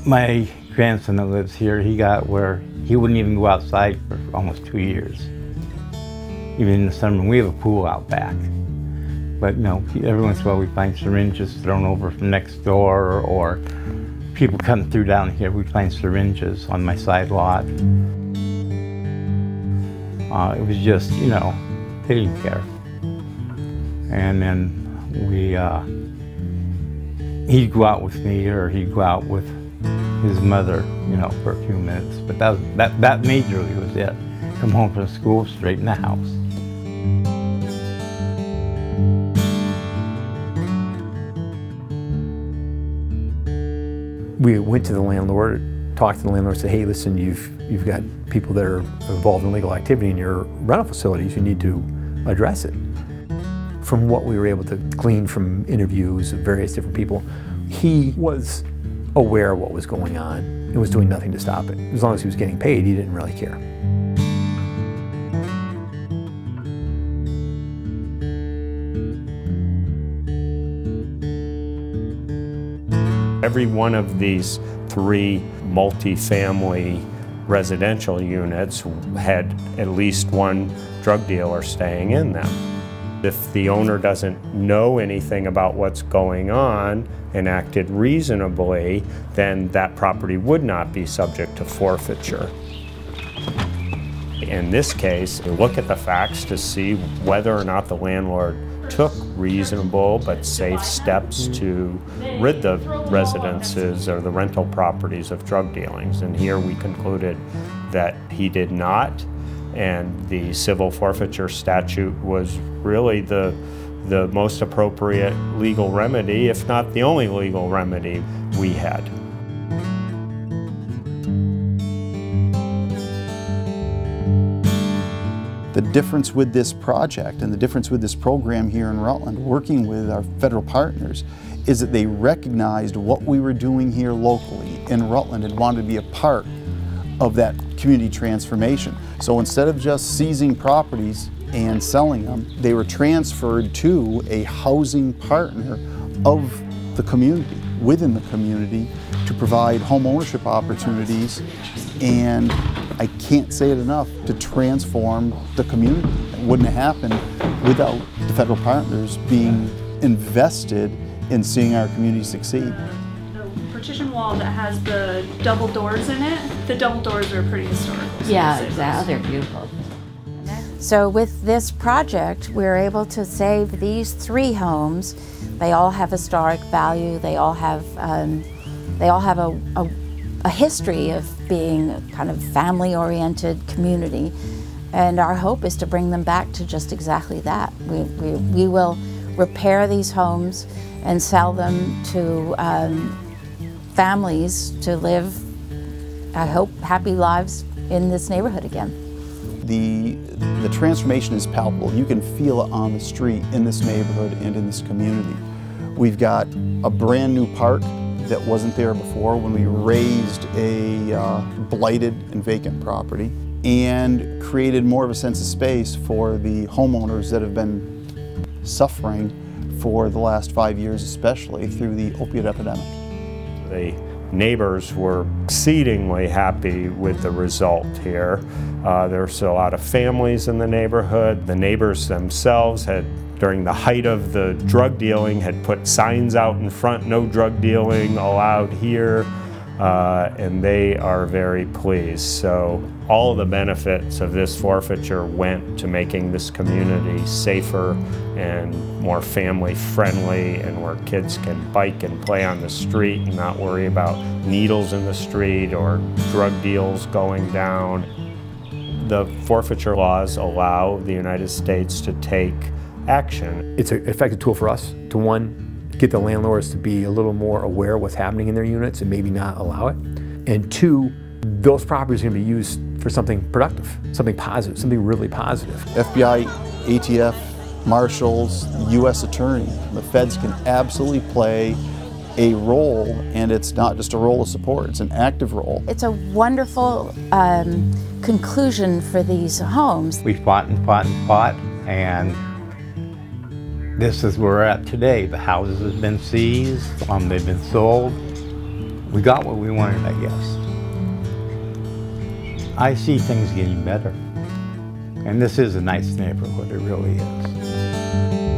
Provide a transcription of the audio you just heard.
My grandson that lives here, he got where he wouldn't even go outside for almost 2 years. Even in the summer, we have a pool out back. But you know, every once in a while we find syringes thrown over from next door, or people cutting through down here, we find syringes on my side lot. It was just, you know, they didn't care. And then he'd go out with me, or he'd go out with his mother, you know, for a few minutes. But that majorly was it. Come home from school, straight in the house. We went to the landlord, talked to the landlord, said, hey, listen, you've got people that are involved in illegal activity in your rental facilities, you need to address it. From what we were able to glean from interviews of various different people, he was aware of what was going on and was doing nothing to stop it. As long as he was getting paid, he didn't really care. Every one of these 3 multi-family residential units had at least one drug dealer staying in them. If the owner doesn't know anything about what's going on and acted reasonably, then that property would not be subject to forfeiture. In this case, we look at the facts to see whether or not the landlord took reasonable but safe steps to rid the residences or the rental properties of drug dealings. And here we concluded that he did not, and the civil forfeiture statute was really the most appropriate legal remedy, if not the only legal remedy we had. The difference with this project and the difference with this program here in Rutland, working with our federal partners, is that they recognized what we were doing here locally in Rutland and wanted to be a part of that community transformation. So instead of just seizing properties and selling them, they were transferred to a housing partner of the community, within the community, to provide home ownership opportunities, and I can't say it enough, to transform the community. It wouldn't have happened without the federal partners being invested in seeing our community succeed. The partition wall that has the double doors in it, the double doors are pretty historical. Yeah, exactly. They're beautiful. So with this project, we're able to save these 3 homes. They all have historic value. They all have a history of being a kind of family-oriented community, and our hope is to bring them back to just exactly that. We will repair these homes and sell them to families to live, I hope, happy lives in this neighborhood again. The transformation is palpable. You can feel it on the street in this neighborhood and in this community. We've got a brand new park that wasn't there before when we raised a blighted and vacant property, and created more of a sense of space for the homeowners that have been suffering for the last 5 years, especially through the opiate epidemic. The neighbors were exceedingly happy with the result here. There's a lot of families in the neighborhood. The neighbors themselves had, during the height of the drug dealing, had put signs out in front, no drug dealing allowed here, and they are very pleased. So all of the benefits of this forfeiture went to making this community safer and more family friendly, and where kids can bike and play on the street and not worry about needles in the street or drug deals going down. The forfeiture laws allow the United States to take action. It's an effective tool for us to, 1, get the landlords to be a little more aware of what's happening in their units and maybe not allow it. And 2, those properties are going to be used for something productive, something positive, something really positive. FBI, ATF, marshals, U.S. attorney, the feds can absolutely play a role, and it's not just a role of support, it's an active role. It's a wonderful conclusion for these homes. We fought and fought and fought, and this is where we're at today. The houses have been seized, they've been sold. we got what we wanted, I guess. I see things getting better. And this is a nice neighborhood, it really is.